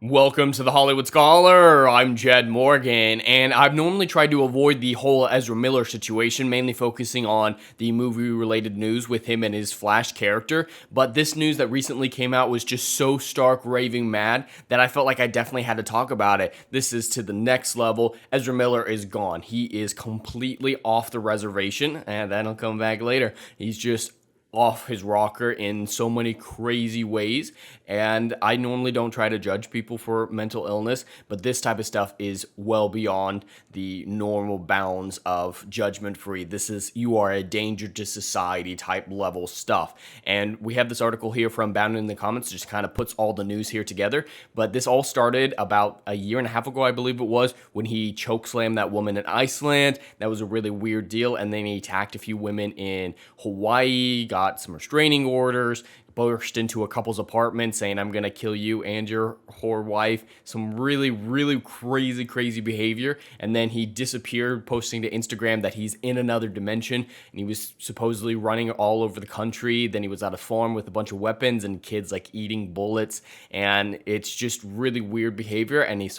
Welcome to the Hollywood Scholar. I'm Jed Morgan, and I've normally tried to avoid the whole Ezra Miller situation, mainly focusing on the movie-related news with him and his Flash character. But this news that recently came out was just so stark raving mad that I felt like I definitely had to talk about it. This is to the next level. Ezra Miller is gone. He is completely off the reservation, and that'll come back later. He's just off his rocker in so many crazy ways. And I normally don't try to judge people for mental illness, but this type of stuff is well beyond the normal bounds of judgment free. This is, you are a danger to society type level stuff. And we have this article here from Bound in the Comments, just kind of puts all the news here together. But this all started about a year and a half ago, I believe it was, when he chokeslammed that woman in Iceland. That was a really weird deal. And then he attacked a few women in Hawaii, got some restraining orders, burst into a couple's apartment saying, "I'm going to kill you and your whore wife." Some really, really crazy behavior. And then he disappeared, posting to Instagram that he's in another dimension. And he was supposedly running all over the country. Then he was at a farm with a bunch of weapons and kids like eating bullets. And it's just really weird behavior. And he's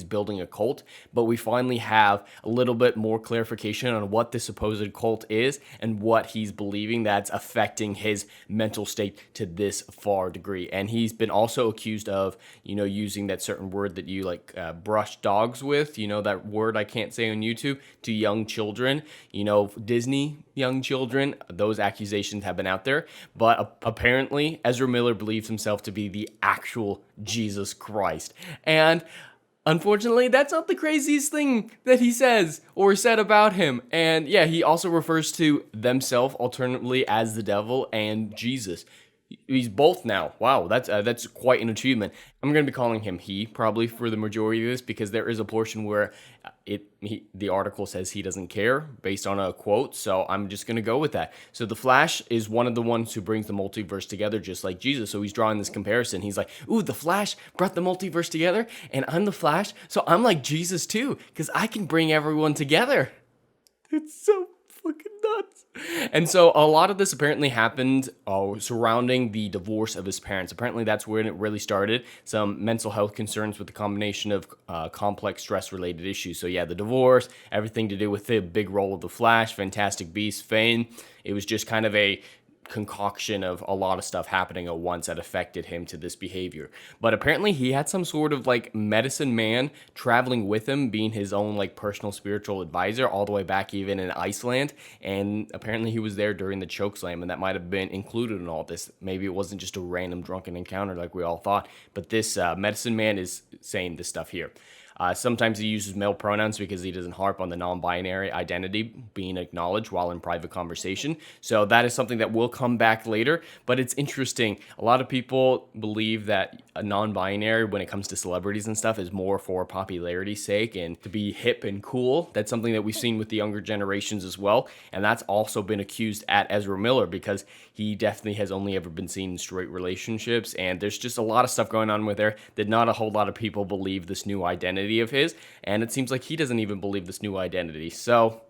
building a cult. But we finally have a little bit more clarification on what this supposed cult is and what he's believing that's affecting his mental state to this far degree. And he's been also accused of, using that certain word that you brush dogs with, that word I can't say on YouTube, to young children, Disney young children. Those accusations have been out there. But apparently, Ezra Miller believes himself to be the actual Jesus Christ. And unfortunately, that's not the craziest thing that he says or said about him. And yeah, he also refers to themselves alternately as the devil and Jesus. He's both now. Wow, that's quite an achievement. I'm going to be calling him he probably for the majority of this, because there is a portion where the article says he doesn't care based on a quote, so I'm just going to go with that. So the Flash is one of the ones who brings the multiverse together, just like Jesus. So he's drawing this comparison. He's like, ooh, the Flash brought the multiverse together, and I'm the Flash, so I'm like Jesus too, because I can bring everyone together. It's so fucking nuts. And so a lot of this apparently happened surrounding the divorce of his parents. Apparently that's where it really started. Some mental health concerns with the combination of complex stress-related issues. So yeah, the divorce, everything to do with the big role of the Flash, Fantastic Beasts, Fame. It was just kind of a concoction of a lot of stuff happening at once that affected him to this behavior. But apparently he had some sort of medicine man traveling with him, being his own personal spiritual advisor all the way back even in Iceland. And apparently he was there during the chokeslam, and that might have been included in all this. Maybe it wasn't just a random drunken encounter like we all thought, but this medicine man is saying this stuff here. Sometimes he uses male pronouns because he doesn't harp on the non-binary identity being acknowledged while in private conversation. So that is something that will come back later, but it's interesting. A lot of people believe that a non-binary, when it comes to celebrities and stuff, is more for popularity's sake and to be hip and cool. That's something that we've seen with the younger generations as well, and that's also been accused at Ezra Miller, because he definitely has only ever been seen in straight relationships, and there's just a lot of stuff going on with there that not a whole lot of people believe this new identity of his, and it seems like he doesn't even believe this new identity. So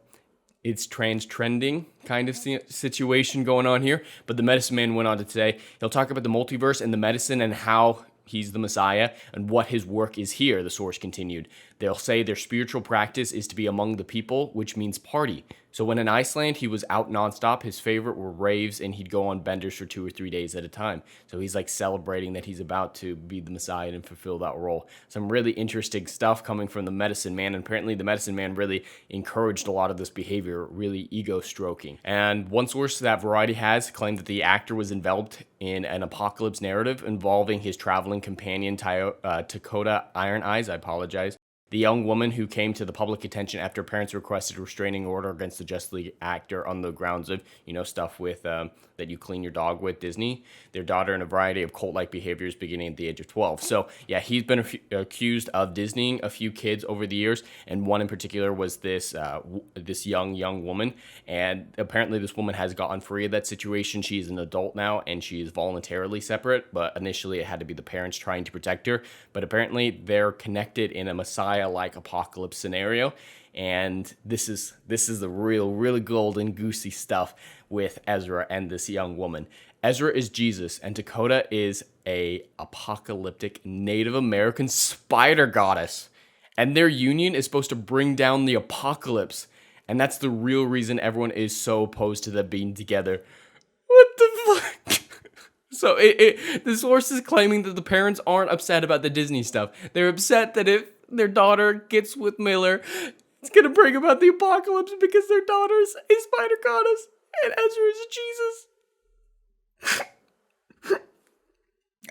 it's trending kind of situation going on here. But the medicine man went on to say he'll talk about the multiverse and the medicine and how he's the Messiah and what his work is here. The source continued. They'll say their spiritual practice is to be among the people, which means party. So when in Iceland, he was out nonstop. His favorite were raves, and he'd go on benders for 2 or 3 days at a time. So he's celebrating that he's about to be the Messiah and fulfill that role. Some really interesting stuff coming from the medicine man. And apparently the medicine man really encouraged a lot of this behavior, really ego stroking. And one source that Variety has claimed that the actor was enveloped in an apocalypse narrative involving his traveling companion, Dakota Iron Eyes. I apologize. The young woman who came to the public attention after parents requested a restraining order against the Justice League actor on the grounds of, stuff with that you clean your dog with Disney, their daughter, and a variety of cult-like behaviors beginning at the age of 12. So yeah, he's been accused of Disneying a few kids over the years, and one in particular was this young woman. And apparently this woman has gotten free of that situation. She is an adult now, and she is voluntarily separate, but initially it had to be the parents trying to protect her. But apparently they're connected in a Messiah-like apocalypse scenario. And this is the really golden goosey stuff with Ezra and this young woman. Ezra is Jesus, and Dakota is a apocalyptic Native American spider goddess. And their union is supposed to bring down the apocalypse. And that's the real reason everyone is so opposed to them being together. What the fuck? So the source is claiming that the parents aren't upset about the Disney stuff. They're upset that if their daughter gets with Miller, it's gonna bring about the apocalypse because their daughter's a spider goddess and Ezra is Jesus.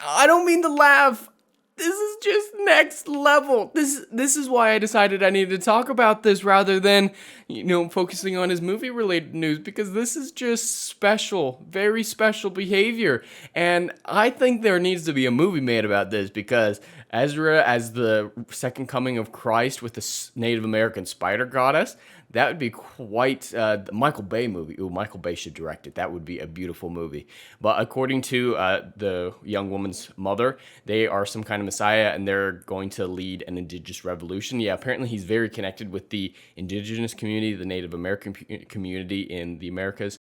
I don't mean to laugh. This is just next level. This is why I decided I needed to talk about this rather than, focusing on his movie related news, because this is just special, very special behavior. And I think there needs to be a movie made about this because Ezra as the second coming of Christ with the Native American spider goddess, that would be quite the Michael Bay movie. Ooh, Michael Bay should direct it. That would be a beautiful movie. But according to the young woman's mother, they are some kind of messiah and they're going to lead an indigenous revolution. Yeah, apparently he's very connected with the indigenous community, the Native American community in the Americas.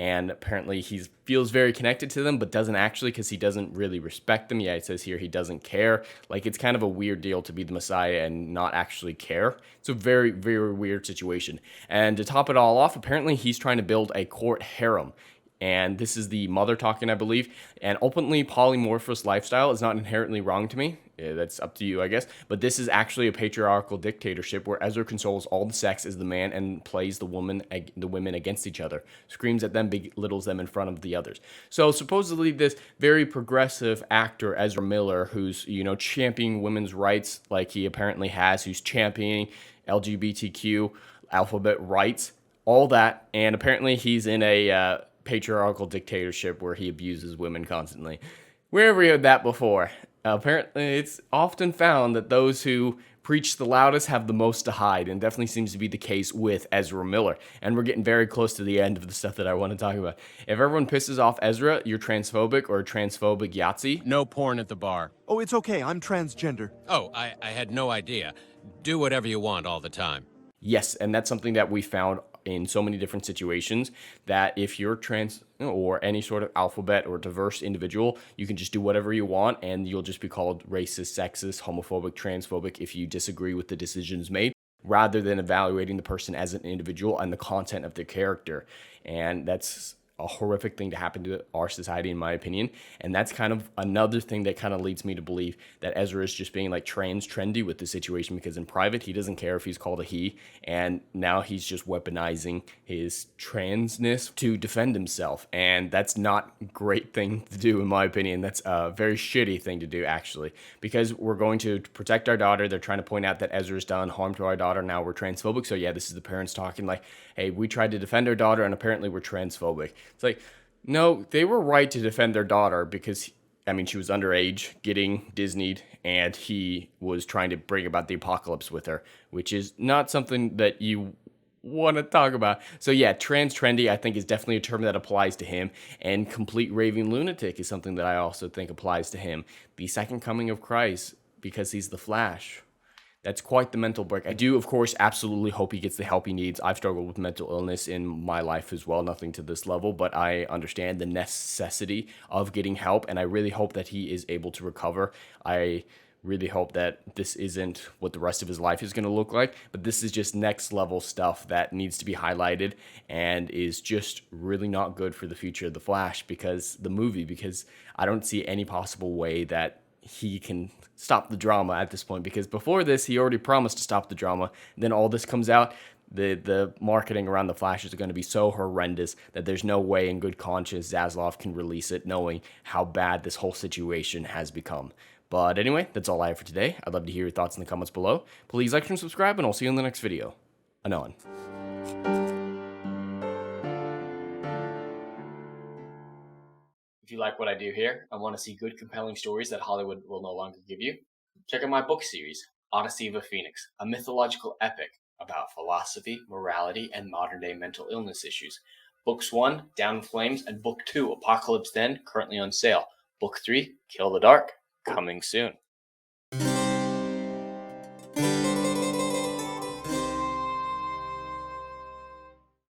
And apparently he feels very connected to them, but doesn't actually because he doesn't really respect them. Yeah, it says here he doesn't care. Like, it's kind of a weird deal to be the Messiah and not actually care. It's a very, very weird situation. And to top it all off, apparently he's trying to build a court harem. And this is the mother talking, I believe. An openly polymorphous lifestyle is not inherently wrong to me. Yeah, that's up to you, I guess. But this is actually a patriarchal dictatorship where Ezra controls all the sex as the man and plays the women against each other, screams at them, belittles them in front of the others. So supposedly this very progressive actor, Ezra Miller, who's, championing women's rights like he apparently has, who's championing LGBTQ alphabet rights, all that. And apparently he's in a patriarchal dictatorship where he abuses women constantly. Where have we heard that before? Apparently, it's often found that those who preach the loudest have the most to hide, and definitely seems to be the case with Ezra Miller. And we're getting very close to the end of the stuff that I want to talk about. If everyone pisses off Ezra, you're transphobic or a transphobic Yahtzee. No porn at the bar. Oh, it's okay. I'm transgender. Oh, I had no idea. Do whatever you want all the time. Yes, and that's something that we found in so many different situations, that if you're trans or any sort of alphabet or diverse individual, you can just do whatever you want and you'll just be called racist, sexist, homophobic, transphobic if you disagree with the decisions made, rather than evaluating the person as an individual and the content of their character. And that's a horrific thing to happen to our society, in my opinion. And that's kind of another thing that kind of leads me to believe that Ezra is just being like trendy with the situation, because in private, he doesn't care if he's called a he. And now he's just weaponizing his transness to defend himself. And that's not a great thing to do, in my opinion. That's a very shitty thing to do, actually, because we're going to protect our daughter. They're trying to point out that Ezra's done harm to our daughter. Now we're transphobic. So yeah, this is the parents talking like, hey, we tried to defend our daughter and apparently we're transphobic. It's like, no, they were right to defend their daughter because, she was underage, getting Disneyed, and he was trying to bring about the apocalypse with her, which is not something that you want to talk about. So yeah, trendy, I think, is definitely a term that applies to him, and complete raving lunatic is something that I also think applies to him. The second coming of Christ, because he's the Flash. That's quite the mental break. I do, of course, absolutely hope he gets the help he needs. I've struggled with mental illness in my life as well, nothing to this level, but I understand the necessity of getting help, and I really hope that he is able to recover. I really hope that this isn't what the rest of his life is going to look like, but this is just next level stuff that needs to be highlighted and is just really not good for the future of The Flash, because I don't see any possible way that he can stop the drama at this point, because before this he already promised to stop the drama. Then all this comes out, the marketing around the Flash is going to be so horrendous that there's no way in good conscience Zaslav can release it knowing how bad this whole situation has become. But anyway, that's all I have for today. I'd love to hear your thoughts in the comments below. Please like and subscribe, and I'll see you in the next video. Anon. If you like what I do here and want to see good, compelling stories that Hollywood will no longer give you, check out my book series, Odyssey of a Phoenix, a mythological epic about philosophy, morality, and modern-day mental illness issues. Books 1, Down in Flames, and Book 2, Apocalypse Then, currently on sale. Book 3, Kill the Dark, coming soon.